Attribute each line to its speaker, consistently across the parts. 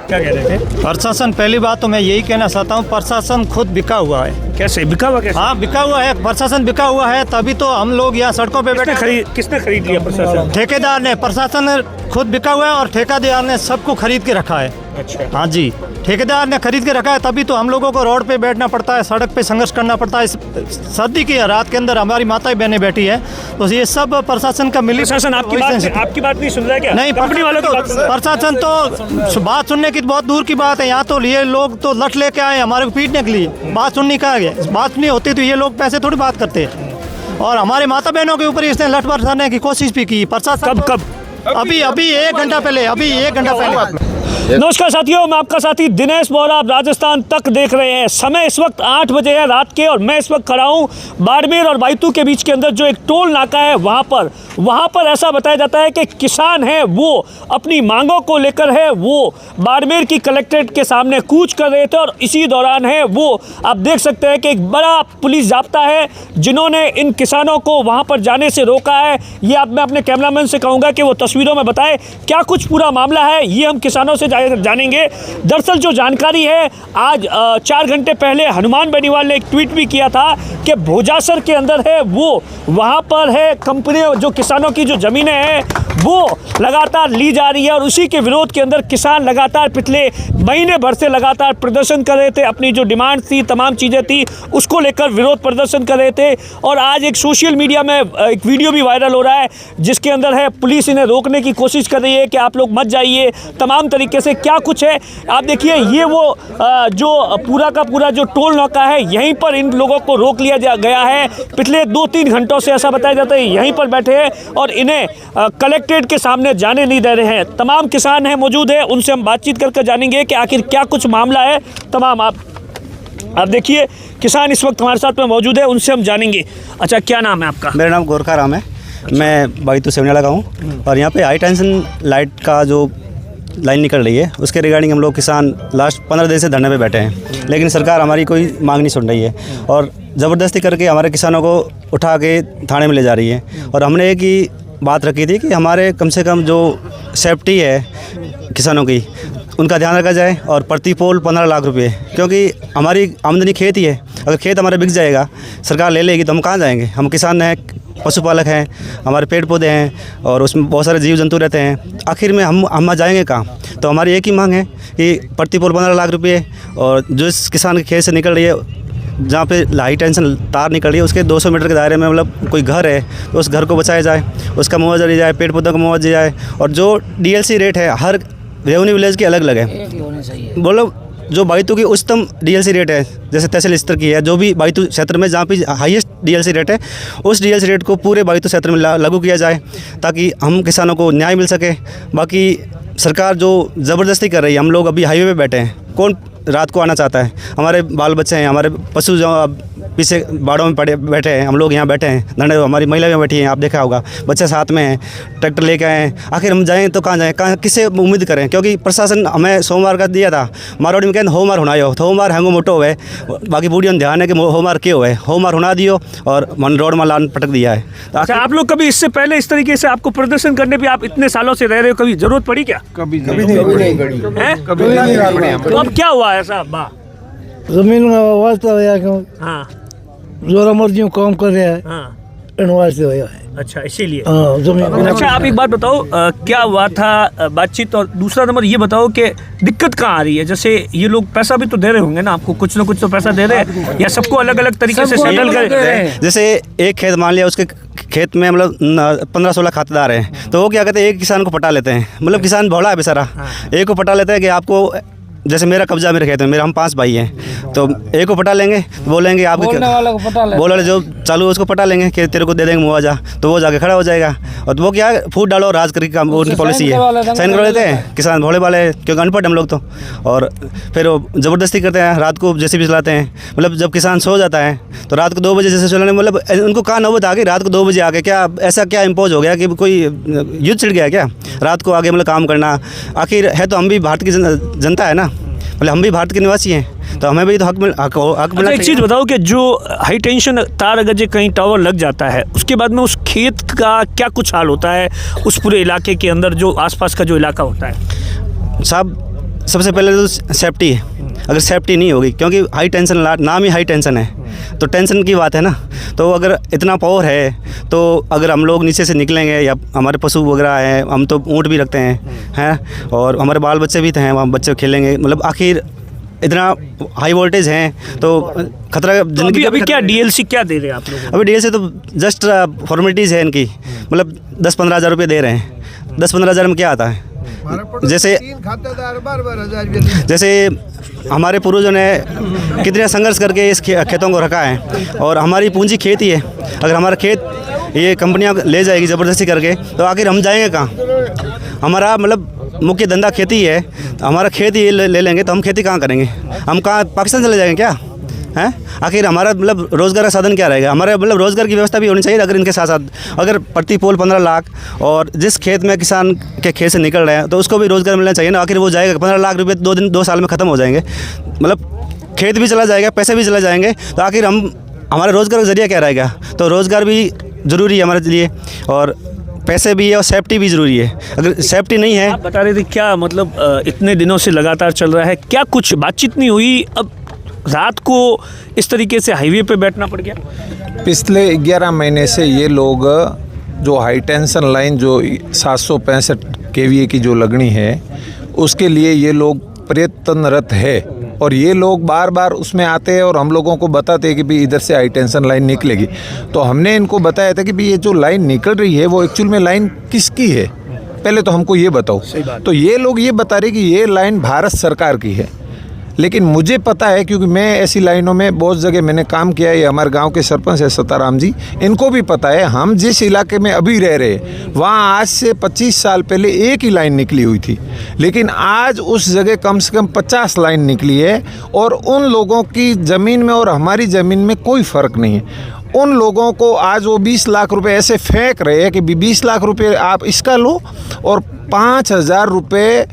Speaker 1: क्या कह रहे थे?
Speaker 2: प्रशासन, पहली बात तो मैं यही कहना चाहता हूँ, प्रशासन खुद बिका हुआ है।
Speaker 1: कैसे बिका हुआ? कैसे?
Speaker 2: हाँ, बिका हुआ है, प्रशासन बिका हुआ है, तभी तो हम लोग यहाँ सड़कों पे बैठे।
Speaker 1: किसने खरीद लिया? प्रशासन,
Speaker 2: ठेकेदार ने। प्रशासन खुद बिका हुआ है और ठेकेदार ने सबको खरीद के रखा है।
Speaker 1: अच्छा।
Speaker 2: हाँ जी, ठेकेदार ने खरीद के रखा है, तभी तो हम लोगों को रोड पे बैठना पड़ता है, सड़क पे संघर्ष करना पड़ता है। इस सर्दी की रात के अंदर हमारी माताएं बहनें बैठी है, तो ये सब प्रशासन का मिली।
Speaker 1: प्रशासन आपकी बात नहीं सुन रहा है क्या?
Speaker 2: नहीं,
Speaker 1: कंपनी वालों की बात सुन रहा है।
Speaker 2: प्रशासन तो बात सुनने की बहुत दूर की बात है। यहाँ तो ये लोग तो लठ लेके आए हमारे को पीटने के लिए। बात सुननी का है, बात नहीं होती तो ये लोग पैसे थोड़ी बात करते। और हमारे माता बहनों के ऊपर इसने लठ बरसाने की कोशिश भी की प्रशासन।
Speaker 1: कब?
Speaker 2: अभी 1 घंटा पहले।
Speaker 1: नमस्कार साथियों, मैं आपका साथी दिनेश बोरा। आप राजस्थान तक देख रहे हैं। समय इस वक्त 8 बजे है रात के और मैं इस वक्त खड़ा हूँ बाड़मेर और बायतू के बीच के अंदर जो एक टोल नाका है वहाँ पर ऐसा बताया जाता है कि किसान है वो अपनी मांगों को लेकर है वो बाड़मेर की कलेक्ट्रेट के सामने कूच कर रहे थे और इसी दौरान है वो आप देख सकते हैं कि एक बड़ा पुलिस जाब्ता है जिन्होंने इन किसानों को वहाँ पर जाने से रोका है। ये अब मैं अपने कैमरामैन से कहूँगा कि वो तस्वीरों में बताए क्या कुछ पूरा मामला है, ये हम किसानों से जानेंगे। दरअसल जो जानकारी है, आज 4 घंटे पहले हनुमान बेनीवाल ने एक ट्वीट भी किया था कि भोजासर के अंदर है वो वहाँ पर है कंपनी जो किसानों की जो ज़मीनें हैं वो लगातार ली जा रही है और उसी के विरोध के अंदर किसान लगातार पिछले महीने भर से लगातार प्रदर्शन कर रहे थे। अपनी जो डिमांड थी, तमाम चीज़ें थी, उसको लेकर विरोध प्रदर्शन कर रहे थे। और आज एक सोशल मीडिया में एक वीडियो भी वायरल हो रहा है जिसके अंदर है पुलिस इन्हें रोकने की कोशिश कर रही है कि आप लोग मत जाइए, तमाम तरीके से क्या कुछ है। आप देखिए, ये वो जो पूरा का पूरा जो टोल नाका है, यहीं पर इन लोगों को रोक लिया गया है। पिछले 2-3 घंटों से ऐसा बताया जाता है यहीं पर बैठे हैं और इन्हें कलेक्ट्रेट के सामने जाने नहीं दे रहे हैं। तमाम किसान हैं मौजूद है, उनसे हम बातचीत करके जानेंगे कि आखिर क्या कुछ मामला है। तमाम आप देखिए, किसान इस वक्त हमारे साथ में मौजूद है, उनसे हम जानेंगे। अच्छा, क्या नाम है आपका?
Speaker 3: मेरा नाम गोरखा राम है। मैं बायतू सेवनियाला का हूँ और यहाँ पे हाई टेंशन लाइट का जो लाइन निकल रही है उसके रिगार्डिंग हम लोग किसान लास्ट 15 दिन से धरने पे बैठे हैं, लेकिन सरकार हमारी कोई मांग नहीं सुन रही है और ज़बरदस्ती करके हमारे किसानों को उठा के थाने में ले जा रही है। और हमने एक ही बात रखी थी कि हमारे कम से कम जो सेफ्टी है किसानों की, उनका ध्यान रखा जाए और प्रति पोल 15 लाख रुपए, क्योंकि हमारी आमदनी खेत ही है। अगर खेत हमारा बिक जाएगा, सरकार ले लेगी, तो हम कहाँ जाएंगे? हम किसान हैं, पशुपालक हैं, हमारे पेड़ पौधे हैं और उसमें बहुत सारे जीव जंतु रहते हैं। आखिर में हम जाएंगे कहाँ? तो हमारी एक ही मांग है कि प्रति पोल 15 लाख रुपये, और जो इस किसान के खेत से निकल रही है, जहाँ पे हाई टेंशन तार निकल रही है, उसके 200 मीटर के दायरे में मतलब कोई घर है तो उस घर को बचाया जाए, उसका मुआवजा दिया जाए, पेड़ पौधों का मुआवजा दिया जाए। और जो डीएलसी रेट है हर रेवेन्यू विलेज की अलग अलग है। बोलो, जो बायतू की उच्चतम डीएलसी रेट है, जैसे तहसील स्तर की है, जो भी बायतू क्षेत्र में जहाँ पे हाईएस्ट डीएलसी रेट है, उस डीएलसी रेट को पूरे बायतू क्षेत्र में लागू किया जाए ताकि हम किसानों को न्याय मिल सके। बाकी सरकार जो ज़बरदस्ती कर रही है, हम लोग अभी हाईवे पे बैठे हैं, कौन रात को आना चाहता है? हमारे बाल बच्चे हैं, हमारे पशु जो पीछे बाड़ों में पड़े बैठे हैं, हम लोग यहाँ बैठे हैं धरने, हमारी महिलाएं बैठी हैं, आप देखा होगा, बच्चे साथ में हैं, ट्रैक्टर लेके आए हैं। आखिर हम जाएँ तो कहाँ जाएँ, कहाँ किससे उम्मीद करें? क्योंकि प्रशासन हमें सोमवार का दिया था, मारवाड़ी में कहते होमवार होना हो, तो होमवार हैंगो मोटो हुए, बाकी बूढ़ी ध्यान है कि होमवार क्यों हुए, होमवार होना दियो और मन रोड में लान पटक दिया है।
Speaker 1: अच्छा, आप लोग कभी इससे पहले इस तरीके से आपको प्रदर्शन करने भी आप इतने सालों से रह रहे हो, कभी जरूरत पड़ी क्या? कभी नहीं पड़ी। तो अब क्या हुआ ऐसा?
Speaker 4: जमीन का वास्ता होया क्यों?
Speaker 1: हाँ,
Speaker 4: जोरा मर्जियों काम कर रहा है।
Speaker 1: हाँ,
Speaker 4: इनवार से होया है।
Speaker 1: अच्छा, इसीलिए।
Speaker 4: हाँ, जमीन।
Speaker 1: अच्छा, आप एक बात बताओ, क्या हुआ था बातचीत? और दूसरा नंबर ये बताओ कि दिक्कत कहाँ आ रही है? जैसे ये लोग पैसा भी तो दे रहे होंगे ना आपको, कुछ ना कुछ तो पैसा दे रहे हैं, या सबको अलग अलग तरीके से सेटल कर?
Speaker 3: जैसे एक खेत मान लिया, उसके खेत में मतलब 15-16 खातेदार हैं, तो वो क्या कहते हैं, एक किसान को पटा लेते हैं। मतलब किसान भोला है बेचारा, एक को पटा लेते हैं कि आपको, जैसे मेरा कब्जा मेरे खेत में, मेरा हम 5 भाई हैं, तो एक को पटा लेंगे, बोलेंगे आप बोल वाले जो चालू उसको पटा लेंगे कि तेरे को दे देंगे मुआवजा, तो वो जाके खड़ा हो जाएगा। और तो वो क्या फूट डालो राज करके काम, उनकी पॉलिसी है, साइन करवा लेते हैं किसान भोले वाले, क्योंकि अनपढ़ हम लोग तो। और फिर वो ज़बरदस्ती करते हैं, रात को जैसे भी चलाते हैं। मतलब जब किसान सो जाता है तो रात को 2 बजे जैसे चलाने, मतलब उनको कहाँ नौबत आ गई रात को 2 बजे आके? क्या ऐसा क्या इम्पोज हो गया कि कोई युद्ध छिड़ गया क्या रात को आगे मतलब काम करना? आखिर है तो हम भी भारत की जनता है ना, मतलब हम भी भारत के निवासी हैं, तो हमें भी तो हक मिलना।
Speaker 1: एक चीज़ बताओ कि जो हाई टेंशन तार अगर जो कहीं टावर लग जाता है, उसके बाद में उस खेत का क्या कुछ हाल होता है, उस पूरे इलाके के अंदर जो आसपास का जो इलाका होता है?
Speaker 3: साहब, सबसे पहले तो सेफ्टी है। अगर सेफ्टी नहीं होगी, क्योंकि हाई टेंशन नाम ही हाई टेंशन है, तो टेंशन की बात है ना। तो अगर इतना पावर है तो अगर हम लोग नीचे से निकलेंगे, या हमारे पशु वगैरह हैं, हम तो ऊँट भी रखते हैं और हमारे बाल बच्चे भी हैं, वहाँ बच्चे खेलेंगे, मतलब आखिर इतना हाई वोल्टेज हैं तो खतरा जिंदगी
Speaker 1: अभी क्या डीएलसी क्या दे रहे हैं आप लोग?
Speaker 3: अभी डीएलसी तो जस्ट फॉर्मेलिटीज़ है इनकी, मतलब 10-15 हज़ार रुपये दे रहे हैं। 10-15 हज़ार में क्या आता है? जैसे हमारे पूर्वजों ने कितने संघर्ष करके इस खेतों को रखा है, और हमारी पूंजी खेती है। अगर हमारा खेत ये कंपनियां ले जाएगी ज़बरदस्ती करके, तो आखिर हम जाएंगे कहाँ? हमारा मतलब मुख्य धंधा खेती है, हमारा खेत ही ले लेंगे तो हम खेती कहाँ करेंगे? हम कहाँ पाकिस्तान चले जाएंगे क्या? हैं? आखिर हमारा मतलब रोज़गार का साधन क्या रहेगा? हमारे मतलब रोज़गार की व्यवस्था भी होनी चाहिए। अगर इनके साथ साथ अगर प्रति पोल 15 लाख, और जिस खेत में किसान के खेत से निकल रहे हैं तो उसको भी रोज़गार मिलना चाहिए ना। आखिर वो जाएगा 15 लाख रुपये 2 साल में ख़त्म हो जाएंगे, मतलब खेत भी चला जाएगा, पैसे भी चले जाएंगे, तो आखिर हमारा रोज़गार का ज़रिया क्या रहेगा? तो रोज़गार भी ज़रूरी है हमारे लिए, और पैसे भी है, और सेफ्टी भी ज़रूरी है। अगर सेफ्टी नहीं है,
Speaker 1: आप बता रहे थे क्या मतलब इतने दिनों से लगातार चल रहा है, क्या कुछ बातचीत नहीं हुई? अब रात को इस तरीके से हाईवे पे बैठना पड़ गया।
Speaker 5: पिछले 11 महीने से ये लोग जो हाई टेंशन लाइन जो 765 kVA की जो लगनी है, उसके लिए ये लोग प्रयत्नरत है, और ये लोग बार बार उसमें आते हैं और हम लोगों को बताते हैं कि भाई इधर से हाई टेंशन लाइन निकलेगी। तो हमने इनको बताया था कि भाई ये जो लाइन निकल रही है वो एक्चुअल में लाइन किसकी है, पहले तो हमको ये बताओ। तो ये लोग ये बता रहे कि ये लाइन भारत सरकार की है, लेकिन मुझे पता है क्योंकि मैं ऐसी लाइनों में बहुत जगह मैंने काम किया है। ये हमारे गांव के सरपंच है सताराम जी, इनको भी पता है। हम जिस इलाके में अभी रह रहे हैं वहाँ आज से 25 साल पहले एक ही लाइन निकली हुई थी, लेकिन आज उस जगह कम से कम 50 लाइन निकली है, और उन लोगों की ज़मीन में और हमारी ज़मीन में कोई फ़र्क नहीं है। उन लोगों को आज वो 20 लाख रुपए ऐसे फेंक रहे हैं कि 20 लाख रुपए आप इसका लो, और 5,000 रुपये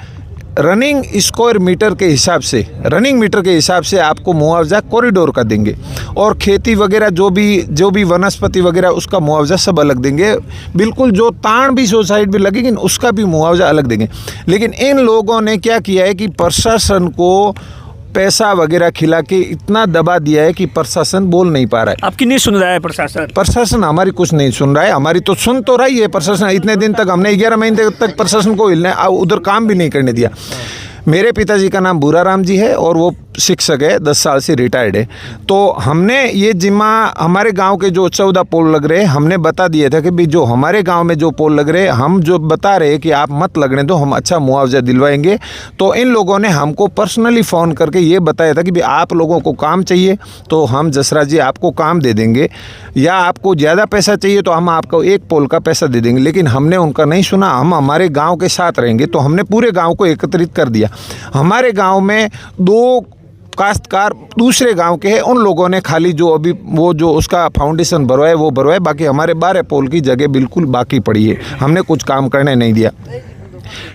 Speaker 5: रनिंग स्क्वायर मीटर के हिसाब से, रनिंग मीटर के हिसाब से आपको मुआवजा कॉरिडोर का देंगे, और खेती वगैरह जो भी वनस्पति वगैरह उसका मुआवजा सब अलग देंगे। बिल्कुल जो ताण भी सोसाइटी भी लगेगी उसका भी मुआवजा अलग देंगे। लेकिन इन लोगों ने क्या किया है कि प्रशासन को पैसा वगैरह खिला के इतना दबा दिया है कि प्रशासन बोल नहीं पा रहा है।
Speaker 1: आपकी नहीं सुन रहा है प्रशासन?
Speaker 5: प्रशासन हमारी कुछ नहीं सुन रहा है। हमारी तो सुन तो रही है प्रशासन। इतने दिन तक हमने 11 महीने तक प्रशासन को हिलने उधर काम भी नहीं करने दिया। मेरे पिताजी का नाम बुराराम जी है और वो शिक्षक है, 10 साल से रिटायर्ड है। तो हमने ये जिम्मा हमारे गांव के जो 14 पोल लग रहे हैं हमने बता दिया था कि भाई जो हमारे गांव में जो पोल लग रहे हैं हम जो बता रहे हैं कि आप मत लगने दो, हम अच्छा मुआवजा दिलवाएंगे। तो इन लोगों ने हमको पर्सनली फ़ोन करके ये बताया था कि भाई आप लोगों को काम चाहिए तो हम जसराज जी आपको काम दे देंगे, या आपको ज़्यादा पैसा चाहिए तो हम आपको एक पोल का पैसा दे देंगे। लेकिन हमने उनका नहीं सुना, हम हमारे गाँव के साथ रहेंगे। तो हमने पूरे गाँव को एकत्रित कर दिया। हमारे गांव में 2 काश्तकार दूसरे गांव के हैं, उन लोगों ने खाली जो अभी वो जो उसका फाउंडेशन भरवाए वो भरवाए, बाकी हमारे 12 पोल की जगह बिल्कुल बाकी पड़ी है। हमने कुछ काम करने नहीं दिया।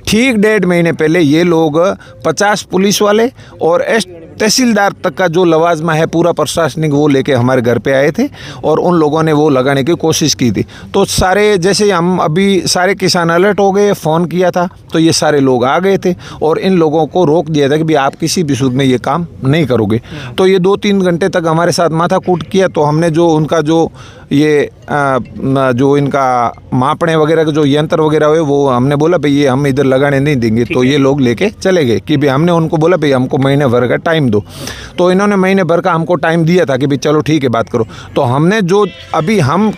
Speaker 5: ठीक 1.5 महीने पहले ये लोग 50 पुलिस वाले और तहसीलदार तक का जो लवाजमा है पूरा प्रशासनिक वो लेके हमारे घर पे आए थे, और उन लोगों ने वो लगाने की कोशिश की थी। तो सारे जैसे हम अभी सारे किसान अलर्ट हो गए, फ़ोन किया था तो ये सारे लोग आ गए थे और इन लोगों को रोक दिया था कि भाई आप किसी भी सूद में ये काम नहीं करोगे। तो ये 2-3 घंटे तक हमारे साथ माथा कूट किया। तो हमने जो उनका जो ये जो इनका मापने वगैरह का जो यंत्र वगैरह हुए वो हमने बोला भाई ये हम इधर लगाने नहीं देंगे। तो ये लोग लेके चले गए कि भाई हमने उनको बोला भाई हमको महीने भर का टाइम दो। तो इन्होंने महीने भर का हमको टाइम दिया था कि भाई चलो ठीक है बात करो। तो हमने जो अभी हम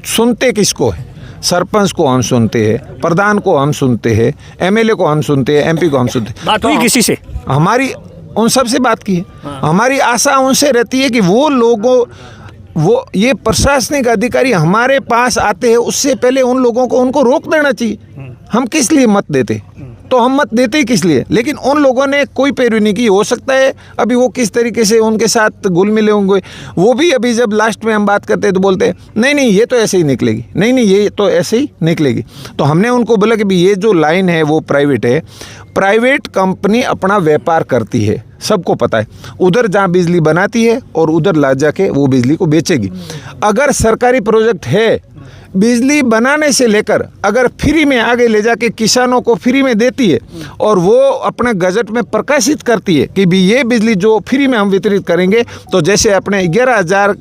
Speaker 5: सुनते किसको है, सरपंच को हम सुनते हैं, प्रधान को हम सुनते हैं, एमएलए को हम सुनते हैं, एमपी को हम सुनते हैं।
Speaker 1: बात हुई किसी से?
Speaker 5: हमारी उन सब से बात की है। हमारी आशा उनसे रहती है कि वो ये प्रशासनिक अधिकारी हमारे पास आते हैं उससे पहले उन लोगों को उनको रोक देना चाहिए। हम किस लिए मत देते? तो हम मत देते ही किस लिए? लेकिन उन लोगों ने कोई पैरवी नहीं की। हो सकता है अभी वो किस तरीके से उनके साथ घुल मिले होंगे, वो भी अभी जब लास्ट में हम बात करते हैं तो बोलते हैं नहीं ये तो ऐसे ही निकलेगी, नहीं ये तो ऐसे ही निकलेगी। तो हमने उनको बोला कि भाई ये जो लाइन है वो प्राइवेट है, प्राइवेट कंपनी अपना व्यापार करती है, सबको पता है। उधर जहाँ बिजली बनाती है और उधर ला जाके वो बिजली को बेचेगी। अगर सरकारी प्रोजेक्ट है बिजली बनाने से लेकर अगर फ्री में आगे ले जाके किसानों को फ्री में देती है और वो अपने गजट में प्रकाशित करती है कि भी ये बिजली जो फ्री में हम वितरित करेंगे, तो जैसे अपने 11,000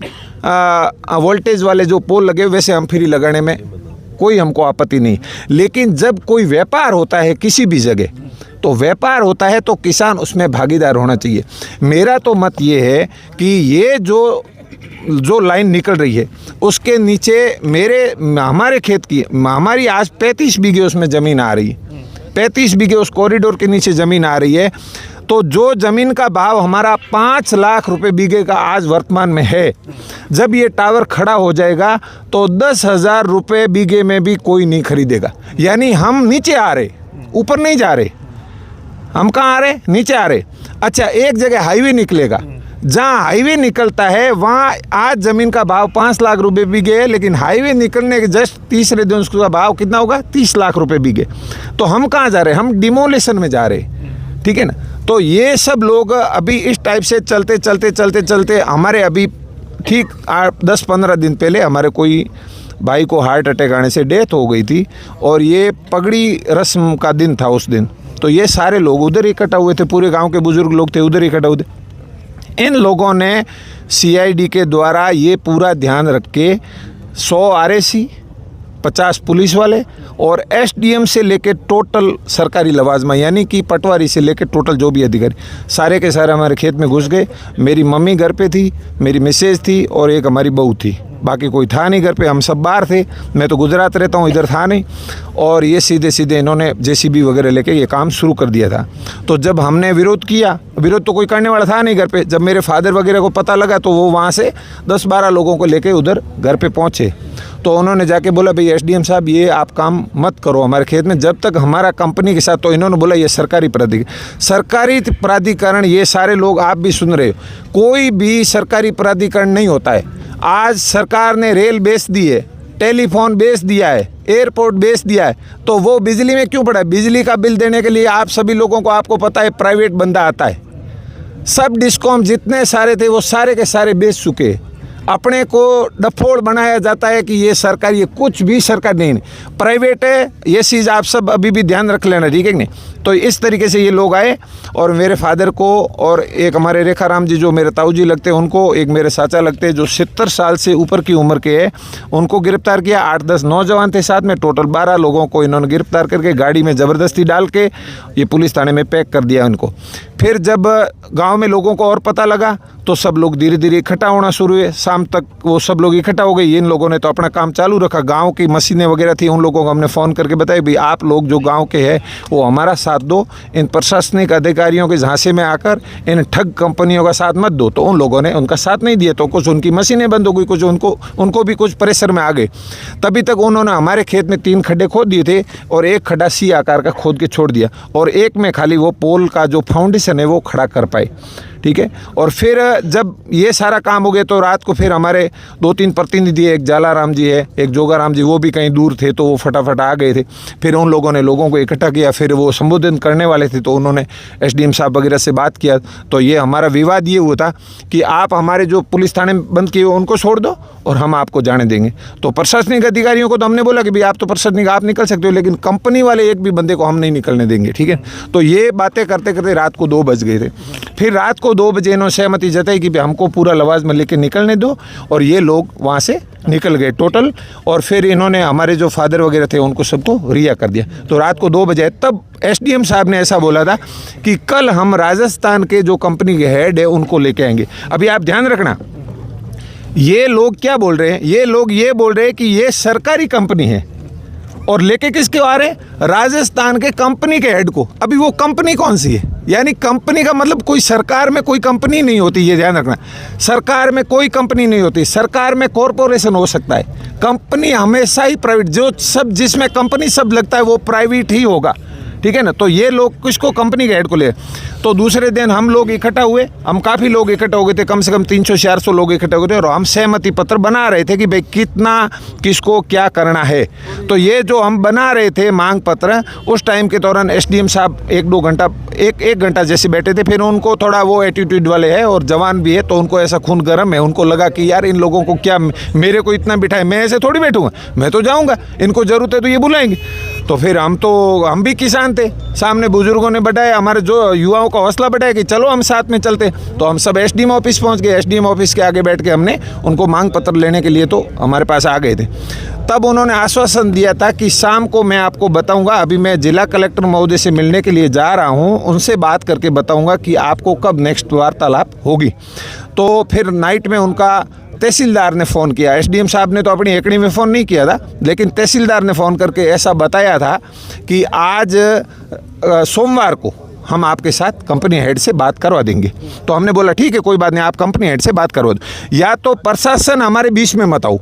Speaker 5: वोल्टेज वाले जो पोल लगे वैसे हम फ्री लगाने में कोई हमको आपत्ति नहीं। लेकिन जब कोई व्यापार होता है किसी भी जगह, तो व्यापार होता है तो किसान उसमें भागीदार होना चाहिए। मेरा तो मत ये है कि ये जो लाइन निकल रही है उसके नीचे हमारे खेत की, हमारी आज 35 बीघे उसमें ज़मीन आ रही है, 35 बीघे उस कॉरिडोर के नीचे ज़मीन आ रही है। तो जो ज़मीन का भाव हमारा 5 लाख रुपए बीघे का आज वर्तमान में है, जब ये टावर खड़ा हो जाएगा तो 10,000 रुपये बीघे में भी कोई नहीं खरीदेगा। यानी हम नीचे आ रहे, ऊपर नहीं जा रहे। हम कहाँ आ रहे? नीचे आ रहे। अच्छा, एक जगह हाईवे निकलेगा, जहाँ हाईवे निकलता है वहाँ आज ज़मीन का भाव 5 लाख रुपए बीघे है, लेकिन हाईवे निकलने के जस्ट तीसरे दिन उसका भाव कितना होगा? 30 लाख रुपए बीघे। तो हम कहाँ जा रहे हैं? हम डिमोलेशन में जा रहे हैं, ठीक है ना। तो ये सब लोग अभी इस टाइप से चलते हमारे अभी ठीक 10-15 दिन पहले हमारे कोई भाई को हार्ट अटैक आने से डेथ हो गई थी, और ये पगड़ी रस्म का दिन था उस दिन। तो ये सारे लोग उधर इकट्ठा हुए थे, पूरे गांव के बुजुर्ग लोग थे उधर इकट्ठा हुए थे। इन लोगों ने CID के द्वारा ये पूरा ध्यान रख के 100 RAC, 50 पुलिस वाले और SDM से लेके टोटल सरकारी लवाजमा यानी कि पटवारी से लेके टोटल जो भी अधिकारी सारे के सारे हमारे खेत में घुस गए। मेरी मम्मी घर पे थी, मेरी मिसेज थी और एक हमारी बहू थी, बाकी कोई था नहीं घर पे, हम सब बाहर थे। मैं तो गुजरात रहता हूँ, इधर था नहीं। और ये सीधे इन्होंने JCB वगैरह लेके ये काम शुरू कर दिया था। तो जब हमने विरोध किया, विरोध तो कोई करने वाला था नहीं घर पे, जब मेरे फादर वगैरह को पता लगा तो वो वहाँ से 10-12 लोगों को लेके उधर घर पे पहुँचे। तो उन्होंने जाके बोला भाई SDM साहब ये आप काम मत करो हमारे खेत में जब तक हमारा कंपनी के साथ। तो इन्होंने बोला ये सरकारी प्राधिकरण ये सारे लोग आप भी सुन रहे हो, कोई भी सरकारी प्राधिकरण नहीं होता है। आज सरकार ने रेल बेच दी है, टेलीफोन बेच दिया है, एयरपोर्ट बेच दिया है, तो वो बिजली में क्यों पड़ा है? बिजली का बिल देने के लिए आप सभी लोगों को आपको पता है प्राइवेट बंदा आता है। सब डिस्कॉम जितने सारे थे वो सारे के सारे बेच चुके। अपने को डफोड़ बनाया जाता है कि ये सरकार, ये कुछ भी सरकार नहीं, प्राइवेट है। ये चीज़ आप सब अभी भी ध्यान रख लेना, ठीक है नहीं। तो इस तरीके से ये लोग आए और मेरे फादर को और एक हमारे रेखा राम जी जो मेरे ताऊ जी लगते हैं उनको, एक मेरे चाचा लगते हैं जो 70 साल से ऊपर की उम्र के हैं, उनको गिरफ्तार किया। 8-10 नौजवान थे साथ में, टोटल 12 लोगों को इन्होंने गिरफ्तार करके गाड़ी में ज़बरदस्ती डाल के ये पुलिस थाने में पैक कर दिया उनको। फिर जब गांव में लोगों को और पता लगा तो सब लोग धीरे धीरे इकट्ठा होना शुरू हुए। शाम तक वो सब लोग इकट्ठा हो गए। इन लोगों ने तो अपना काम चालू रखा। गांव की मशीनें वगैरह थी, उन लोगों को हमने फ़ोन करके बताया भाई आप लोग जो गांव के हैं वो हमारा साथ दो, इन प्रशासनिक अधिकारियों के झांसे में आकर इन ठग कंपनियों का साथ मत दो। तो उन लोगों ने उनका साथ नहीं दिया, तो कुछ उनकी मशीनें बंद हो गई, कुछ उनको भी कुछ प्रेशर में आ गए। तभी तक उन्होंने हमारे खेत में 3 खड्डे खोद दिए थे और एक खड्डा C आकार का खोद के छोड़ दिया, और एक में खाली वो पोल का जो फाउंडेशन है वो खड़ा कर पाए, ठीक है। और फिर जब ये सारा काम हो गया तो रात को फिर हमारे 2-3 प्रतिनिधि, एक जाला राम जी है, एक जोगा राम जी, वो भी कहीं दूर थे तो वो फटाफट आ गए थे। फिर उन लोगों ने लोगों को इकट्ठा किया, फिर वो संबोधन करने वाले थे तो उन्होंने SDM साहब वगैरह से बात किया। तो ये हमारा विवाद ये हुआ था कि आप हमारे जो पुलिस थाने बंद किए उनको छोड़ दो और हम आपको जाने देंगे। तो प्रशासनिक अधिकारियों को तो हमने बोला कि भाई आप तो प्रशासनिक, आप निकल सकते हो, लेकिन कंपनी वाले एक भी बंदे को हम नहीं निकलने देंगे, ठीक है। तो ये बातें करते करते रात को 2 बज गए थे। फिर रात को 2 बजे इन्होंने सहमति जताई कि हमको पूरा लवाजमा लेके निकलने दो, और ये लोग वहाँ से निकल गए टोटल। और फिर इन्होंने हमारे जो फादर वगैरह थे उनको सबको रिहा कर दिया। तो रात को 2 बजे तब SDM साहब ने ऐसा बोला था कि कल हम राजस्थान के जो कंपनी के हेड है उनको लेके आएंगे। अभी आप ध्यान रखना, ये लोग क्या बोल रहे हैं, ये लोग ये बोल रहे हैं कि ये सरकारी कंपनी है और लेके किसके आ रहे? राजस्थान के कंपनी के हेड को। अभी वो कंपनी कौन सी है? यानी कंपनी का मतलब कोई सरकार में कोई कंपनी नहीं होती, ये ध्यान रखना। सरकार में कोई कंपनी नहीं होती, सरकार में कॉरपोरेशन हो सकता है, कंपनी हमेशा ही प्राइवेट। जो सब जिसमें कंपनी सब लगता है वो प्राइवेट ही होगा, ठीक है ना। तो ये लोग किसको, कंपनी के हेड को ले। तो दूसरे दिन हम लोग इकट्ठा हुए, हम काफ़ी लोग इकट्ठा हो गए थे, कम से कम 300-400 लोग इकट्ठा हो गए थे, और हम सहमति पत्र बना रहे थे कि भाई कितना किसको क्या करना है। तो ये जो हम बना रहे थे मांग पत्र, उस टाइम के दौरान एसडीएम साहब 1-2 घंटा, एक घंटा जैसे बैठे थे। फिर उनको थोड़ा वो एटीट्यूड वाले हैं और जवान भी है, तो उनको ऐसा खून गर्म है, उनको लगा कि यार इन लोगों को क्या, मेरे को इतना बिठाए, मैं ऐसे थोड़ी बैठूंगा, मैं तो जाऊंगा, इनको ज़रूरत है तो ये बुलाएंगे। तो फिर हम भी किसान थे, सामने बुजुर्गों ने बढ़ाया, हमारे जो युवाओं का हौसला बढ़ाया कि चलो हम साथ में चलते। तो हम सब एसडीएम ऑफिस पहुंच गए। एसडीएम ऑफिस के आगे बैठ के हमने उनको मांग पत्र लेने के लिए तो हमारे पास आ गए थे। तब उन्होंने आश्वासन दिया था कि शाम को मैं आपको बताऊंगा, अभी मैं जिला कलेक्टर महोदय से मिलने के लिए जा रहा हूं, उनसे बात करके बताऊंगा कि आपको कब नेक्स्ट वार्तालाप होगी। तो फिर नाइट में उनका तहसीलदार ने फ़ोन किया। एसडीएम साहब ने तो अपनी एकड़ी में फ़ोन नहीं किया था, लेकिन तहसीलदार ने फ़ोन करके ऐसा बताया था कि आज सोमवार को हम आपके साथ कंपनी हेड से बात करवा देंगे। तो हमने बोला ठीक है, कोई बात नहीं, आप कंपनी हेड से बात करवा दो, या तो प्रशासन हमारे बीच में मत आओ,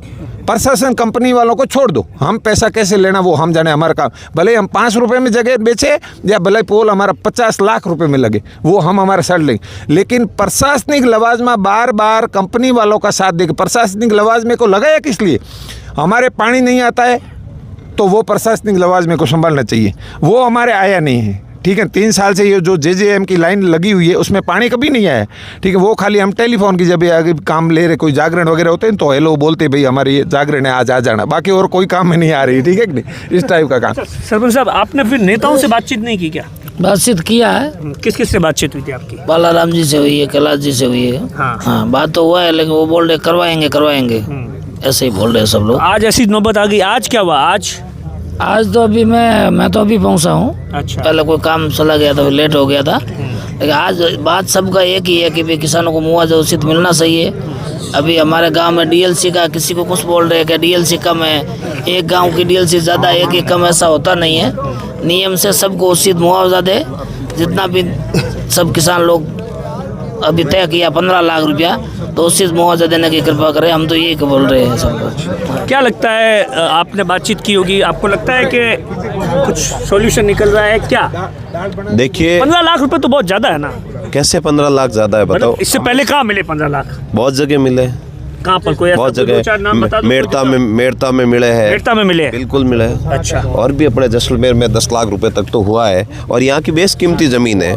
Speaker 5: प्रशासन कंपनी वालों को छोड़ दो, हम पैसा कैसे लेना वो हम जाने, हमारा काम, भले हम 5 रुपये में जगह बेचे या भले पोल हमारा 50 लाख रुपए में लगे, वो हम हमारा सड़ लेंगे। लेकिन प्रशासनिक लवाजमा बार बार कंपनी वालों का साथ देके, प्रशासनिक लवाजमे को लगाया किस लिए, हमारे पानी नहीं आता है तो वो प्रशासनिक लवाजमे को संभालना चाहिए, वो हमारे आया नहीं है। ठीक है, 3 साल से ये जो जेजेएम की लाइन लगी हुई है उसमें पानी कभी नहीं आया। ठीक है, वो खाली हम टेलीफोन की जब आगे काम ले रहे, कोई जागरण वगैरह होते हैं तो हेलो बोलते भाई हमारे ये जागरण है, आज आ जाना, बाकी और कोई काम में नहीं आ रही। ठीक है कि नहीं, इस टाइप का काम।
Speaker 1: सरपंच साहब, आपने फिर नेताओं से बातचीत नहीं की क्या?
Speaker 4: बातचीत किया है,
Speaker 1: किस किस से बातचीत हुई थी आपकी?
Speaker 4: बालाराम जी से हुई है, कैलाश जी से हुई है। हाँ, बात तो हुआ है, लेकिन वो बोल रहे करवाएंगे, ऐसे ही बोल रहे हैं सब लोग।
Speaker 1: आज ऐसी नौबत आ गई, आज क्या हुआ?
Speaker 4: आज तो अभी मैं तो अभी पहुंचा हूँ।
Speaker 1: अच्छा।
Speaker 4: पहले कोई काम चला गया था, लेट हो गया था, लेकिन आज बात सबका एक ही है कि भाई किसानों को मुआवजा उचित मिलना चाहिए। अभी हमारे गांव में डीएलसी का किसी को कुछ बोल रहे हैं कि डीएलसी कम है, एक गांव की डीएलसी ज़्यादा, एक ही कम, ऐसा होता नहीं है। नियम से सबको उचित मुआवजा दे, जितना भी सब किसान लोग अभी तय किया 15 लाख रुपया, तो उचित मुआवजा देने की कृपा करें, हम तो यही बोल रहे हैं सबको।
Speaker 1: क्या लगता है, आपने बातचीत की होगी, आपको लगता है कि कुछ सॉल्यूशन निकल रहा है क्या?
Speaker 6: देखिए
Speaker 1: 15 लाख रुपए तो बहुत ज़्यादा है ना।
Speaker 6: कैसे 15 लाख ज़्यादा है बताओ?
Speaker 1: मतलब इससे पहले कहाँ मिले 15 लाख?
Speaker 6: बहुत जगह मिले,
Speaker 1: कहाँ पर? कोई
Speaker 6: बहुत जगह, मेड़ता में मिले हैं,
Speaker 1: मेड़ता में मिले,
Speaker 6: बिल्कुल मिले हैं।
Speaker 1: अच्छा।
Speaker 6: और भी अपने जैसलमेर में 10 लाख रुपए तक तो हुआ है, और यहाँ की बेस कीमती ज़मीन है,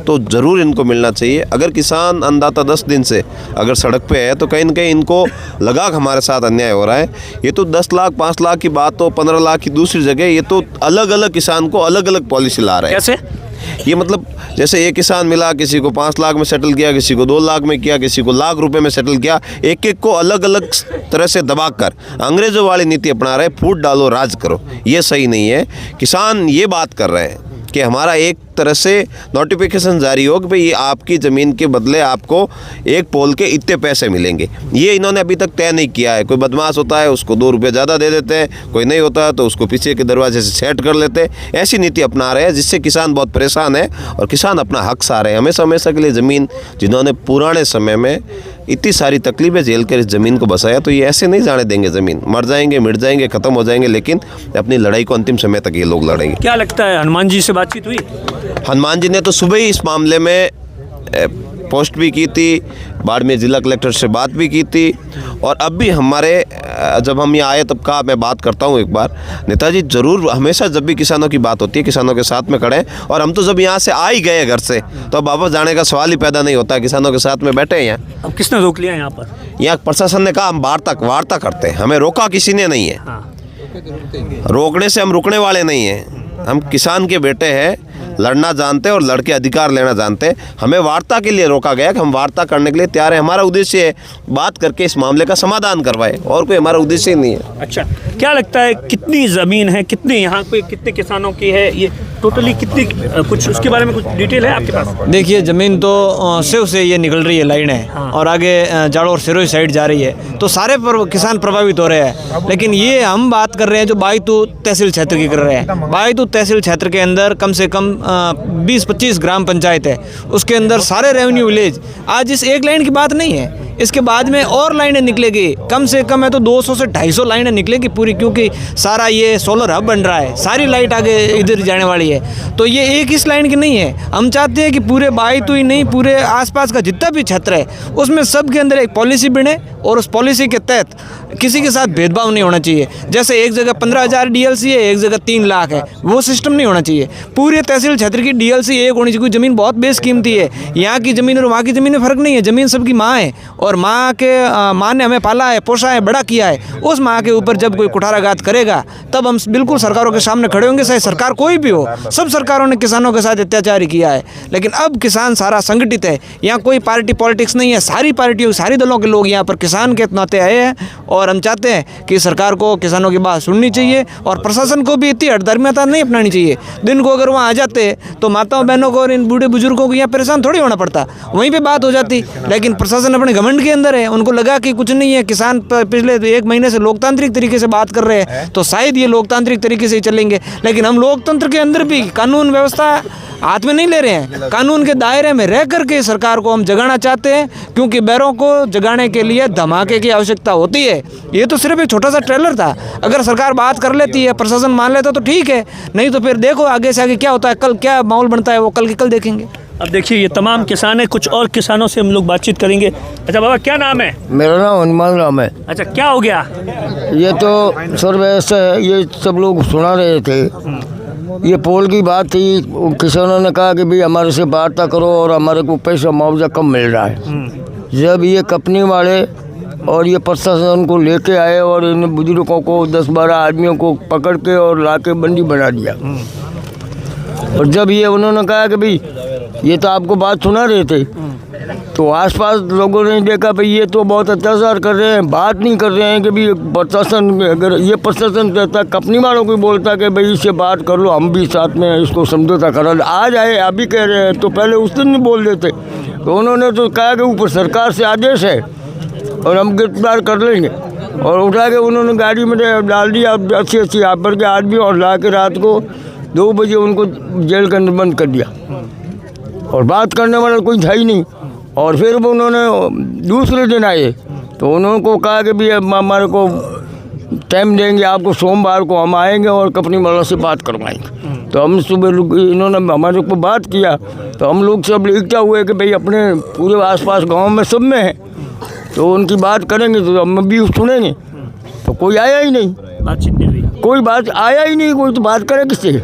Speaker 6: तो ज़रूर इनको मिलना चाहिए। अगर किसान अन्नदाता 10 दिन से अगर सड़क पे है तो कहीं न कहीं इनको लगा कि हमारे साथ अन्याय हो रहा है। ये तो 10 लाख 5 लाख की बात तो 15 लाख की दूसरी जगह, ये तो अलग अलग किसान को अलग अलग पॉलिसी ला रहे हैं।
Speaker 1: कैसे?
Speaker 6: ये मतलब जैसे एक किसान मिला, किसी को 5 लाख में सेटल किया, किसी को 2 लाख में किया, किसी को लाख रुपए में सेटल किया, एक एक को अलग अलग तरह से दबाकर अंग्रेजों वाली नीति अपना रहे, फूट डालो राज करो, ये सही नहीं है। किसान ये बात कर रहे हैं कि हमारा एक तरह से नोटिफिकेशन जारी हो कि भाई आपकी ज़मीन के बदले आपको एक पोल के इतने पैसे मिलेंगे। ये इन्होंने अभी तक तय नहीं किया है। कोई बदमाश होता है उसको 2 रुपये ज़्यादा दे देते हैं, कोई नहीं होता है तो उसको पीछे के दरवाजे से सेट कर लेते हैं। ऐसी नीति अपना रहे हैं जिससे किसान बहुत परेशान है और किसान अपना हक सा रहे हैं। हमेशा के लिए ज़मीन, जिन्होंने पुराने समय में इतनी सारी तकलीफें झेल कर इस ज़मीन को बसाया, तो ये ऐसे नहीं जाने देंगे। ज़मीन मर जाएंगे, मिट जाएंगे, ख़त्म हो जाएंगे, लेकिन अपनी लड़ाई को अंतिम समय तक ये लोग लड़ेंगे।
Speaker 1: क्या लगता है, हनुमान जी से बातचीत हुई?
Speaker 6: हनुमान जी ने तो सुबह ही इस मामले में पोस्ट भी की थी, बाड़मेर जिला कलेक्टर से बात भी की थी, और अब भी हमारे जब हम यहाँ आए तब कहा मैं बात करता हूँ एक बार। नेताजी ज़रूर, हमेशा जब भी किसानों की बात होती है किसानों के साथ में खड़े हैं, और हम तो जब यहाँ से आ ही गए घर से तो अब वापस जाने का सवाल ही पैदा नहीं होता। किसानों के साथ में बैठे हैं यहाँ।
Speaker 1: अब किसने रोक लिया यहाँ पर?
Speaker 6: यहाँ प्रशासन ने कहा हम वार्ता करते हैं, हमें रोका किसी ने नहीं है। रोकने से हम रुकने वाले नहीं हैं। हम किसान के बेटे हैं, लड़ना जानते हैं और लड़के अधिकार लेना जानते हैं। हमें वार्ता के लिए रोका गया कि हम वार्ता करने के लिए तैयार हैं। हमारा उद्देश्य है बात करके इस मामले का समाधान करवाए, और कोई हमारा उद्देश्य ही नहीं है।
Speaker 1: अच्छा, क्या लगता है कितनी ज़मीन है, कितनी यहाँ पे कितने किसानों की है, ये टोटली कितनी, कुछ उसके बारे में कुछ डिटेल है आपके पास?
Speaker 7: देखिए, ज़मीन तो सेव से ये निकल रही है लाइन है, और आगे जाड़ो और सिरोही साइड जा रही है, तो सारे किसान प्रभावित हो रहे हैं। लेकिन ये हम बात कर रहे हैं जो बायतू तहसील क्षेत्र की कर रहे हैं। बायतू तहसील क्षेत्र के अंदर कम से कम 20-25 ग्राम पंचायत है, उसके अंदर सारे रेवेन्यू विलेज। आज इस एक लाइन की बात नहीं है, इसके बाद में और लाइनें निकलेगी, कम से कम है तो 200 से 250 लाइनें निकलेगी पूरी, क्योंकि सारा ये सोलर हब बन रहा है, सारी लाइट आगे इधर जाने वाली है। तो ये एक इस लाइन की नहीं है, हम चाहते हैं कि पूरे बायतू ही नहीं, पूरे आसपास का जितना भी क्षेत्र है उसमें सबके अंदर एक पॉलिसी बने और उस पॉलिसी के तहत किसी के साथ भेदभाव नहीं होना चाहिए। जैसे एक जगह 15,000 डीएलसी है, एक जगह 3 लाख है, वो सिस्टम नहीं होना चाहिए। पूरे तहसील क्षेत्र की डीएलसी एक होनी चाहिए। ज़मीन बहुत बेशकीमती है, यहाँ की ज़मीन और वहाँ की ज़मीन में फ़र्क नहीं है। ज़मीन सबकी माँ है और माँ ने हमें पाला है, पोसा है, बड़ा किया है। उस माँ के ऊपर जब कोई कुठाराघात करेगा तब हम बिल्कुल सरकारों के सामने खड़े होंगे, चाहे सरकार कोई भी हो। सब सरकारों ने किसानों के साथ अत्याचार ही किया है, लेकिन अब किसान सारा संगठित है। यहाँ कोई पार्टी पॉलिटिक्स नहीं है, सारी पार्टियों सारी दलों के लोग यहाँ पर किसान के नाते आए हैं और हम चाहते हैं कि सरकार को किसानों की बात सुननी चाहिए और प्रशासन को भी इतनी हठधर्मिता नहीं अपनानी चाहिए। दिन को अगर वहाँ आ जाते तो माताओं बहनों को और इन बूढ़े बुजुर्गों को यहाँ परेशान थोड़ी होना पड़ता, वहीं पे बात हो जाती। लेकिन प्रशासन अपने घमंड के अंदर है, उनको लगा कि कुछ नहीं है, किसान पिछले 1 महीने से लोकतांत्रिक तरीके से बात कर रहे हैं तो शायद ये लोकतांत्रिक तरीके से ही चलेंगे। लेकिन हम लोकतंत्र के अंदर भी कानून व्यवस्था हाथ में नहीं ले रहे हैं, कानून के दायरे में रह करके सरकार को हम जगाना चाहते हैं, क्योंकि बैरों को जगाने के लिए धमाके की आवश्यकता होती है। ये तो सिर्फ एक छोटा सा ट्रेलर था, अगर सरकार बात कर लेती है, प्रशासन मान लेता तो ठीक है, नहीं तो फिर देखो आगे से आगे क्या होता है, कल क्या माहौल बनता है वो कल के कल देखेंगे।
Speaker 1: अब देखिए ये तमाम किसान हैं, कुछ और किसानों से हम लोग बातचीत करेंगे। अच्छा बाबा क्या नाम है?
Speaker 8: मेरा नाम हनुमान राम है।
Speaker 1: अच्छा क्या हो गया?
Speaker 8: ये तो सर वैसे ये सब लोग सुना रहे थे, ये पोल की बात थी। किसानों ने कहा कि भाई हमारे से वार्ता करो और हमारे को पैसा मुआवजा कम मिल रहा है। जब ये कंपनी वाले और ये प्रशासन को लेके आए और इन बुजुर्गों को 10-12 आदमियों को पकड़ के और ला के बंदी बना दिया, और जब ये उन्होंने कहा कि भाई ये तो आपको बात सुना रहे थे, तो आसपास लोगों ने देखा भाई ये तो बहुत अत्याचार कर रहे हैं, बात नहीं कर रहे हैं कि भाई प्रशासन, अगर ये प्रशासन कहता कंपनी वालों को बोलता कि भाई इससे बात कर लो, हम भी साथ में इसको समझौता करा, आज आए अभी कह रहे हैं, तो पहले उस दिन नहीं बोल देते। तो उन्होंने तो कहा कि ऊपर सरकार से आदेश है और हम गिरफ्तार कर लेंगे, और उठा के उन्होंने गाड़ी में डाल दिया अच्छी यहाँ पर के आदमी, और ला के रात को 2 बजे उनको जेल के अंदर बंद कर दिया, और बात करने वाला कोई था ही नहीं। और फिर वो उन्होंने दूसरे दिन आए तो उन्होंने को कहा कि भाई हमारे को टाइम देंगे आपको, सोमवार को हम आएंगे और कंपनी वालों से बात करवाएंगे। तो हम सुबह इन्होंने हमारे को बात किया, तो हम लोग सब इकट्ठा हुए कि भाई अपने पूरे आसपास गांव में सब में है, तो उनकी बात करेंगे तो हम भी सुनेंगे। तो कोई आया ही नहीं,
Speaker 1: बातचीत नहीं हुई,
Speaker 8: कोई बात आया ही नहीं, कोई तो बात करे किससे?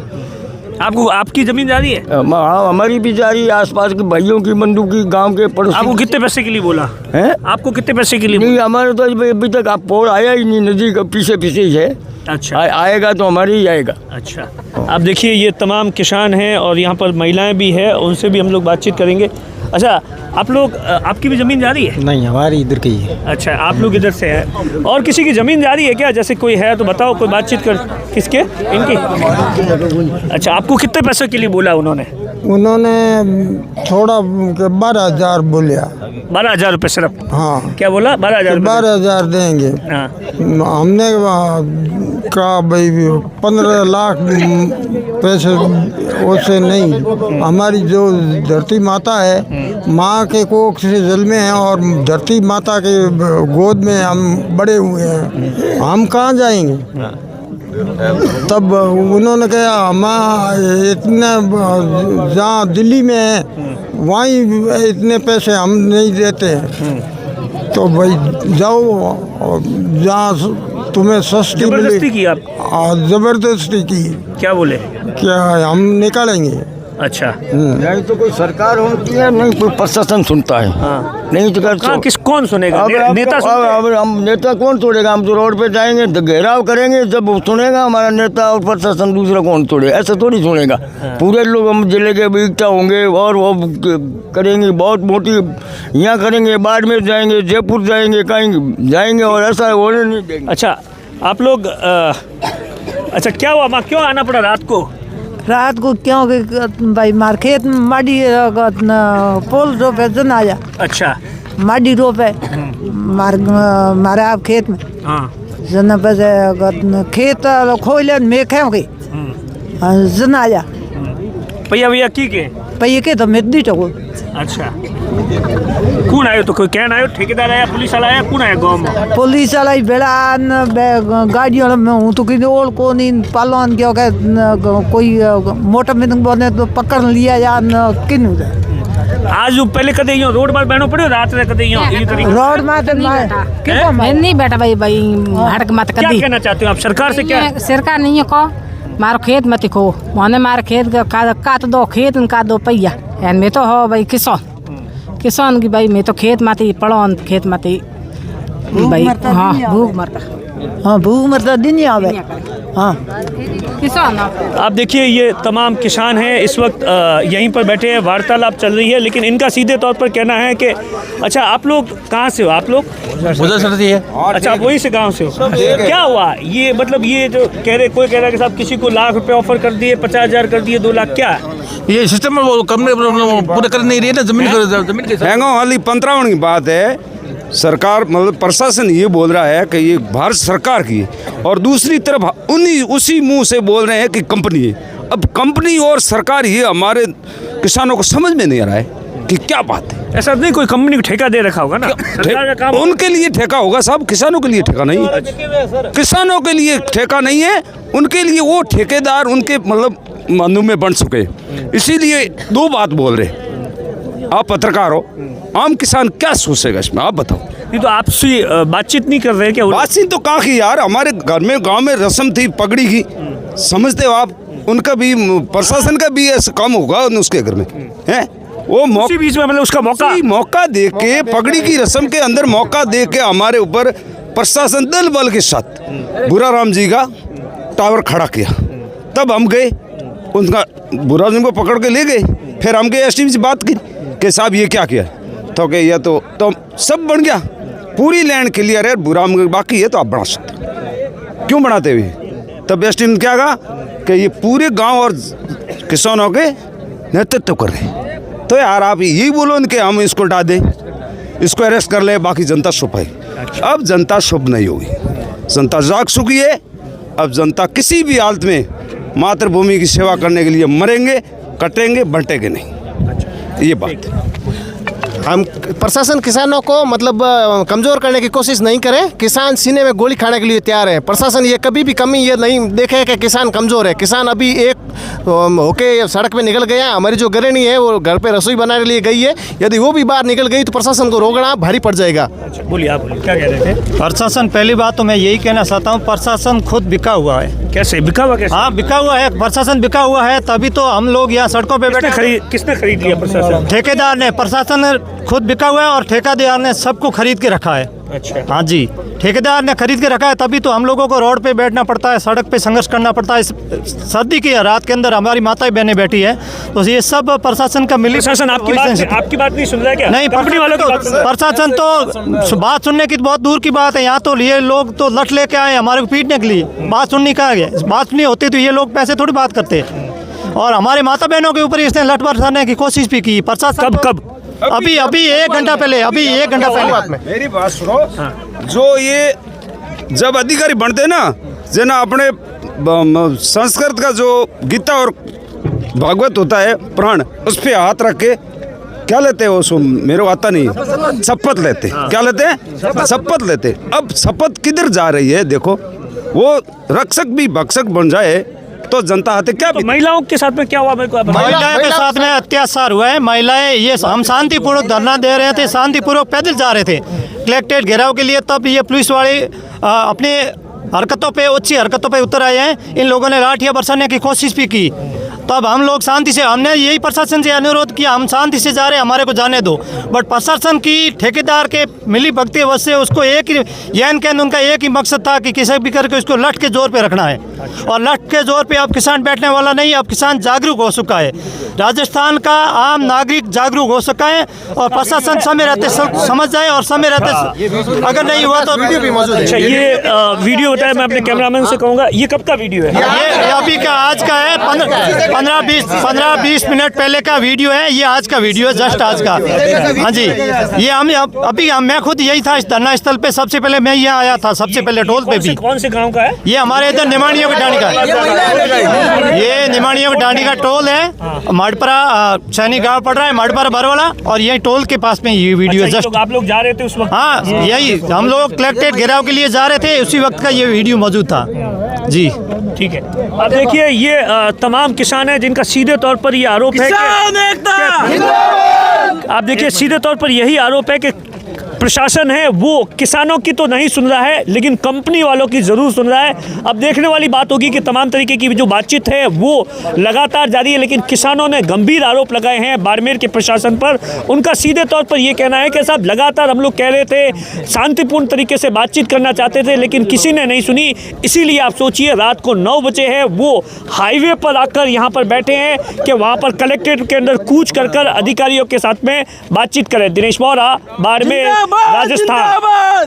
Speaker 1: आपको आपकी जमीन जा रही है?
Speaker 8: हाँ हमारी भी जा रही है, आसपास के भाइयों की, बंधु की, गांव के पड़ोसी।
Speaker 1: आपको कितने पैसे के लिए बोला
Speaker 8: है?
Speaker 1: आपको कितने पैसे के लिए
Speaker 8: नहीं हमारे तो अभी तक आप पोल आया ही नहीं, नदी का पीछे पीछे ही है।
Speaker 1: अच्छा
Speaker 8: आएगा तो हमारे ही आएगा।
Speaker 1: अच्छा आप देखिए ये तमाम किसान हैं और यहाँ पर महिलाएं भी हैं, उनसे भी हम लोग बातचीत करेंगे। अच्छा आप लोग आपकी भी ज़मीन जा रही है?
Speaker 2: नहीं हमारी इधर की है।
Speaker 1: अच्छा आप लोग इधर से हैं, और किसी की ज़मीन जा रही है क्या? जैसे कोई है तो बताओ, कोई बातचीत कर। किसके? इनकी? अच्छा आपको कितने पैसे के लिए बोला उन्होंने?
Speaker 2: उन्होंने थोड़ा 12,000 बोलिया।
Speaker 1: 12,000 रुपये सिर्फ?
Speaker 2: हाँ
Speaker 1: क्या बोला? 12,000?
Speaker 2: 12,000 देंगे।
Speaker 1: हाँ
Speaker 2: हमने कहा भाई 15 लाख पैसे उससे नहीं, हमारी जो धरती माता है, माँ के कोख से जल में है और धरती माता के गोद में हम बड़े हुए हैं, हम कहाँ जाएंगे? तब उन्होंने कहा हम इतने जहाँ दिल्ली में है वहीं इतने पैसे हम नहीं देते हैं, तो भाई जाओ जहाँ तुम्हें सस्ती मिले।
Speaker 1: जबरदस्ती की आप?
Speaker 2: जबरदस्ती की।
Speaker 1: क्या बोले?
Speaker 2: क्या हम निकालेंगे?
Speaker 1: अच्छा
Speaker 8: नहीं तो कोई सरकार होती है, नहीं कोई प्रशासन सुनता है।
Speaker 1: हाँ
Speaker 8: नहीं तो
Speaker 1: कहाँ किस कौन सुनेगा? नेता
Speaker 8: हम नेता कौन तोड़ेगा? हम तो रोड पे जाएंगे तो घेराव करेंगे, जब वो सुनेगा हमारा नेता और प्रशासन, दूसरा कौन तोड़ेगा? ऐसा थोड़ी सुनेगा। पूरे लोग हम जिले के इकट्ठा होंगे और वो करेंगे, बहुत मोटी यहाँ करेंगे, बाड़मेर जाएंगे, जयपुर जाएंगे, कहीं जाएंगे, और ऐसा होने नहीं देंगे।
Speaker 1: अच्छा आप लोग अच्छा क्या हुआ माँ, क्यों आना पड़ा रात को?
Speaker 9: रात को क्योंकि भाई मार खेत में माड़ी पोल रोपे जन आया।
Speaker 1: अच्छा
Speaker 9: माड़ी रोपे मारे आप खेत में।
Speaker 1: हाँ
Speaker 9: जन पे खेत खोले में गई जन आया
Speaker 1: भैया भैया की के
Speaker 9: पहिए के तो मेदी टको।
Speaker 1: अच्छा कौन आयो तो कोई कहना आयो ठेकेदार आया पुलिस वाला आया कौन आया गाँव में
Speaker 9: पुलिस वाला ही बेड़ा गाड़ियों में हूँ तो किसी और को नहीं पालन क्यों कोई मोटर में बने तो पकड़ लिया या किन
Speaker 1: आज जो पहले कदे यूं रोड पर बहनो पड़े रात में कदे यूं ये तरीके
Speaker 9: रोड में तो
Speaker 10: मैं नहीं बैठा भाई हड़क मत कर
Speaker 1: क्या
Speaker 10: दी
Speaker 1: कहना चाहते हो आप सरकार से क्या
Speaker 10: सरकार नहीं है को मारो खेत मत खो माने मारे खेत का तो दो खेत उनका दो पहिया एन में तो हो भाई किसान की भाई मैं तो खेत माती पड़ो खेत माती भाई हाँ भूख मरता दिन ही आवे हाँ किसान
Speaker 1: आप देखिए ये तमाम किसान हैं इस वक्त यहीं पर बैठे हैं वार्तालाप चल रही है लेकिन इनका सीधे तौर पर कहना है कि अच्छा आप लोग कहाँ से हो आप लोग अच्छा वहीं से गांव से हो क्या हुआ ये मतलब ये जो कह रहे कोई कह रहा है कि साहब किसी को लाख रुपए ऑफर कर दिए 50,000 कर दिए 2 लाख क्या
Speaker 11: ये सिस्टम में वो कम पूरे कर नहीं रही है ना जमीन के
Speaker 12: हैंगो हाली 15 की बात है सरकार मतलब प्रशासन ये बोल रहा है कि ये भारत सरकार की है और दूसरी तरफ उसी मुंह से बोल रहे हैं कि कंपनी है। अब कंपनी और सरकार ये हमारे किसानों को समझ में नहीं आ रहा है कि क्या बात है।
Speaker 1: ऐसा नहीं कोई कंपनी को ठेका दे रखा होगा ना सरकार का काम
Speaker 12: उनके लिए ठेका होगा साहब, किसानों के लिए ठेका नहीं है। किसानों के लिए ठेका नहीं है, उनके लिए वो ठेकेदार उनके मतलब मनु में बन चुके, इसीलिए 2 बात बोल रहे। आप पत्रकार हो, आम किसान क्या सोचेगा इसमें आप बताओ।
Speaker 1: नहीं तो आपसे बातचीत नहीं कर रहे क्या
Speaker 12: बातचीत तो कहाँ की यार, हमारे घर में गांव में रस्म थी पगड़ी की, समझते हो आप, उनका भी प्रशासन का भी ऐसा काम होगा उसके घर में है वो
Speaker 1: बीच में मतलब उसका
Speaker 12: मौका दे के पगड़ी की रस्म के अंदर मौका दे के हमारे ऊपर प्रशासन दल बल के साथ बुरा राम जी का टावर खड़ा किया। तब हम गए उनका बुरा राम जी को पकड़ के ले गए, फिर हम गए एसटीवी से बात की कि साहब ये क्या किया, तो कहे यह तो सब बन गया, पूरी लैंड क्लियर है, बुरा बाकी है तो आप बना सकते, क्यों बनाते हुए। तब एसटीवी ने क्या कहा कि ये पूरे गांव और किसानों के नेतृत्व कर रहे, तो यार आप यही बोलो कि हम इसको हटा दें, इसको अरेस्ट कर ले, बाकी जनता चुप है। अब जनता चुप नहीं होगी, जनता जाग चुकी है। अब जनता किसी भी हालत में मातृभूमि की सेवा करने के लिए मरेंगे, कटेंगे, बंटेंगे नहीं, ये बात है।
Speaker 13: हम प्रशासन किसानों को मतलब कमज़ोर करने की कोशिश नहीं करें, किसान सीने में गोली खाने के लिए तैयार है। प्रशासन ये कभी भी कमी ये नहीं देखे कि किसान कमज़ोर है। किसान अभी एक होके सड़क पे निकल गया, हमारी जो गृहिणी है वो घर पे रसोई बनाने के लिए गई है, यदि वो भी बाहर निकल गई तो प्रशासन को रोकना भारी पड़ जाएगा।
Speaker 1: बोलिए आप क्या कह रहे थे।
Speaker 2: प्रशासन, पहली बात तो मैं यही कहना चाहता हूँ, प्रशासन खुद बिका हुआ है।
Speaker 1: कैसे बिका हुआ? कैसे?
Speaker 2: हाँ बिका हुआ है, प्रशासन बिका हुआ है, तभी तो हम लोग यहाँ सड़कों पे बैठे।
Speaker 1: किसने खरीद लिया? प्रशासन,
Speaker 2: ठेकेदार ने। प्रशासन ने खुद बिका हुआ है और ठेकेदार ने सबको खरीद के रखा है।
Speaker 1: अच्छा
Speaker 2: हाँ जी, ठेकेदार ने खरीद के रखा है, तभी तो हम लोगों को रोड पे बैठना पड़ता है, सड़क पे संघर्ष करना पड़ता है। सर्दी की रात के अंदर हमारी माताएं बहनें बैठी है, तो ये सब प्रशासन का मिली।
Speaker 1: प्रशासन आपकी बात नहीं सुन रहा है क्या?
Speaker 2: नहीं,
Speaker 1: कंपनी वालों की बात सुन रहा है।
Speaker 2: प्रशासन तो बात सुनने की बहुत दूर की बात है। यहाँ तो ये लोग तो लठ लेके आए हमारे को पीटने के लिए, बात सुननी कहाँ गया। बात सुननी होती तो ये लोग पैसे थोड़ी बात करते, और हमारे माता बहनों के ऊपर इसने लठ बरसाने की कोशिश भी की। प्रशासन
Speaker 1: कब
Speaker 2: अभी 1 घंटा पहले, अभी 1 घंटा पहले।
Speaker 12: मेरी बात सुनो, जो ये जब अधिकारी बनते ना, जना अपने संस्कृत का जो गीता और भागवत होता है प्राण, उस पे हाथ रख के क्या लेते हो, सो मेरे को आता नहीं, शपथ लेते। क्या लेते हैं? शपथ लेते। अब शपथ किधर जा रही है देखो, वो रक्षक भी भक्षक बन जाए तो जनता आते क्या।
Speaker 1: तो महिलाओं के साथ में क्या हुआ?
Speaker 2: महिलाओं के साथ में अत्याचार हुआ है। महिलाएं, ये हम शांतिपूर्वक धरना दे रहे थे, शांतिपूर्वक पैदल जा रहे थे कलेक्ट्रेट घेराव के लिए, तब ये पुलिस वाले अपने हरकतों पे, अच्छी हरकतों पे उतर आए हैं। इन लोगों ने लाठियां बरसाने की कोशिश भी की, तब हम लोग शांति से, हमने यही प्रशासन से अनुरोध किया, हम शांति से जा रहे हैं, हमारे को जाने दो। बट प्रशासन की ठेकेदार के मिली भगती वजह से उसको एक ही उनका एक ही मकसद था कि किसी भी करके उसको लठ के जोर पे रखना है, और लठ के जोर पे अब किसान बैठने वाला नहीं। अब किसान जागरूक हो चुका है, राजस्थान का आम नागरिक जागरूक हो सका है, और प्रशासन समय रहते समझ जाए, और समय रहते अगर नहीं हुआ तो
Speaker 13: वीडियो भी मौजूद है।
Speaker 1: अच्छा, ये वीडियो बताया, मैं अपने कैमरामैन से कहूँगा, ये कब का वीडियो है?
Speaker 2: ये अभी का, आज का है, 15-20 मिनट पहले का वीडियो है, ये आज का वीडियो है, जस्ट आज का। हाँ जी, ये मैं खुद यही था इस धरना स्थल पे, सबसे पहले मैं यहाँ आया था, सबसे पहले टोल पे भी।
Speaker 1: कौन से गांव का है
Speaker 2: ये? हमारे इधर निमाणियों के डांडी का, ये निमाणियों के डांडी का टोल है, माडपरा सैनिक गाँव पड़ रहा है, माडपरा बरवाला, और यही टोल के पास में ये वीडियो जस्ट।
Speaker 1: आप लोग जा रहे थे उस वक्त?
Speaker 2: हाँ, यही हम लोग कलेक्टेड घेराव के लिए जा रहे थे, उसी वक्त का ये वीडियो मौजूद था जी।
Speaker 1: ठीक है, अब देखिए ये तमाम किसान हैं जिनका सीधे तौर पर ये आरोप है आप देखिए सीधे तौर पर यही आरोप है कि प्रशासन है वो किसानों की तो नहीं सुन रहा है, लेकिन कंपनी वालों की ज़रूर सुन रहा है। अब देखने वाली बात होगी कि तमाम तरीके की जो बातचीत है वो लगातार जारी है, लेकिन किसानों ने गंभीर आरोप लगाए हैं बाड़मेर के प्रशासन पर। उनका सीधे तौर पर ये कहना है कि साहब लगातार हम लोग कह रहे थे, शांतिपूर्ण तरीके से बातचीत करना चाहते थे, लेकिन किसी ने नहीं सुनी। इसीलिए आप सोचिए रात को 9 बजे है, वो हाईवे पर आकर यहाँ पर बैठे हैं कि वहाँ पर कलेक्ट्रेट के अंदर कूच कर अधिकारियों के साथ में बातचीत करें। दिनेश बोरा, बाड़मेर, राजस्थान।